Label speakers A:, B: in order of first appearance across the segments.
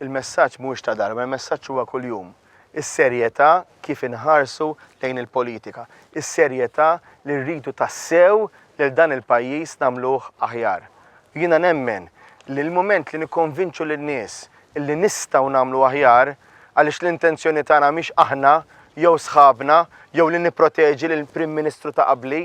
A: Il-messaġġ mhuwiex ta' darba, il-messaġġ huwa kuljum. Is-serjetà kif inħarsu lejn il-politika, is-serjetà li rridu tassew lil dan il-pajjiż nagħmluh aħjar. Jiena nemmen li l-mument li nikkonvinċu lin-nies illi nistgħu nagħmlu aħjar għaliex l-intenzjoni tagħna mhix aħna jew sħabna jew li nipproteġi lill Prim Ministru ta' qabli,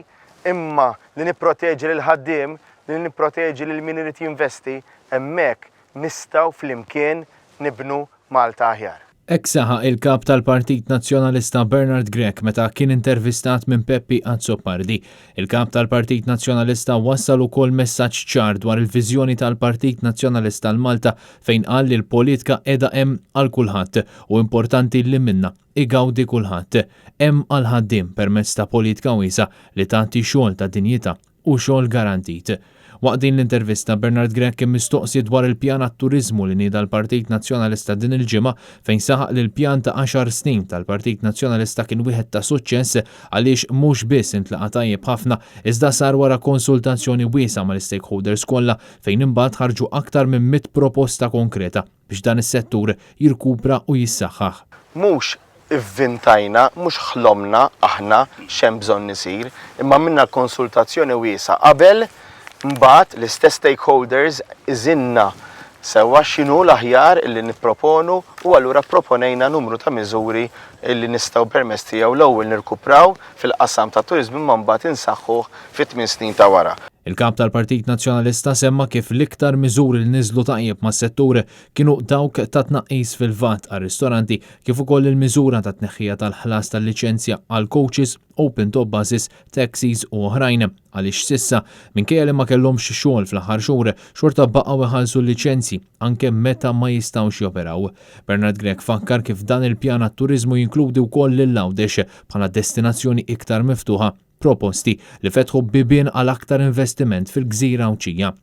A: imma li nipproteġi lil ħaddiem, li nipproteġi lil min irid jinvesti, hemmhekk nistgħu flimkien nibnu Malta aħjar.
B: Hekk saħaq il-kap tal-Partit Nazzjonalista Bernard Grech meta kien intervistat minn Peppi Azzopardi. Il-kap tal-Partit Nazzjonalista wassal ukoll messaġġ ċar dwar il-viżjoni tal-Partit Nazzjonalista l-Malta fejn qal li l-politika qiegħda hemm għal kulħadd u importanti li minna igawdi kulħadd. Hemm għal ħaddiem permezz ta' politika wiesa li tagħti xogħol ta' dinjità u xogħol garantit. Waqt din l-intervista Bernard Grech kien mistoqsi dwar il-pjan għat-turiżmu li nieda l-Partit Nazzjonalista din il-ġimgħa fejn saħaq li l-pjan ta' 10 snin tal-Partit Nazzjonalista kien wieħed ta' suċċess għaliex mhux biss intlaqa' tajjeb ħafna iżda sar wara konsultazzjoni wiesa mal-stakeholders kollha fejn imbagħad ħarġu aktar minn 100 proposta konkreta biex dan is-settur jirkupra u jissaħħaħ.
A: Mhux ivvintajna, mhux ħlomna aħna x'hemm bżonn isir, imma minna konsultazzjoni wiesa qabel mbagħad l-istess stakeholders iżinna sewwa x'inhu l-aħjar illi nipproponu u allura proponejna numru ta' miżuri illi nistgħu permezz tiegħu l-ewwel nirkupraw fil-qasam ta' turiżmu imma mbagħad insaħħuh fit-8 snin ta' wara.
B: Il-kap tal-Partit Nazzjonalista semma kif l-iktar miżuri li niżlu tajjeb mas-settur kienu dawk ta' tnaqqis fil-VAT għar-ristoranti kif ukoll il-miżura ta' tneħħija tal-ħlas tal-liċenzja għal coaches, open top buses, taxis u oħrajn għaliex sissa minkejja li ma kellhomx xogħol fl-aħħar xhur xorta baqgħu iħallsu l-liċenzji anke meta ma jistgħux joperaw. Bernard Grech fakkar kif dan il-pjan għat-turiżmu jinkludi wkoll lil-Għawdex bħala destinazzjoni iktar miftuħa proposti li fetħu bibien għal aktar investiment fil-Gżira Awċija.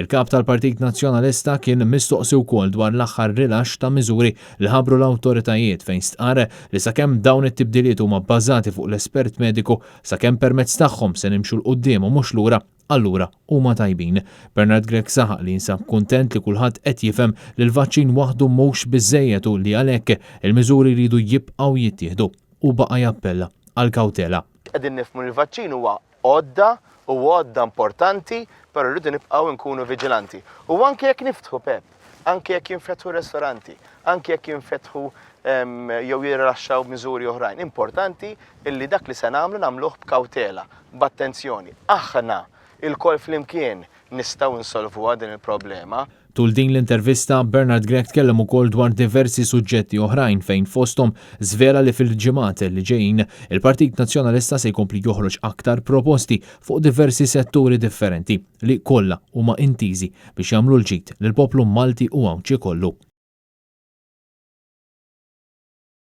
B: Il-kap tal-Partit Nazzjonalista kien mistoqsi wkoll dwar l-aħħar rilaxx ta' miżuri li ħabbru l-awtoritajiet fejn stqar li sakemm dawn it-tibdiliet huma bbażati fuq l-espert mediku sakemm permezz tagħhom se nimxu l qudiem u mhux lura, allura huma tajbin. Bernard Grech saħaq li jinsab kuntent li kulħadd qed jifhem li l-vaċċin waħdu mhux biżżejjed u li għalhekk il-miżuri jridu jibqgħu jittieħdu u baqa' jappella għal kawtela.
A: Qegħdin nifhmu li l-vaċċin huwa għodda importanti, però rridu nibqgħu nkunu viġilanti. U anke jekk niftħu Pep, anke jekk jinfetħu ristoranti, anke jekk jinfetħu jew jirraxxaw miżuri oħrajn, importanti illi dak li se nagħmluh b'kawtela, b'attenzjoni. Aħna il-kol flimkien nistgħu nsolvuha din il-problema.
B: Tul din l-intervista Bernard Grech tkellem ukoll dwar diversi suġġetti oħrajn fejn fosthom żvera li fil-ġimgħat li ġejjin il-Partit Nazzjonalista se jkompli joħroġ aktar proposti fuq diversi setturi differenti li kollha huma intiżi biex jagħmlu l-ġid lill-poplu Malti u Għawdex kollu.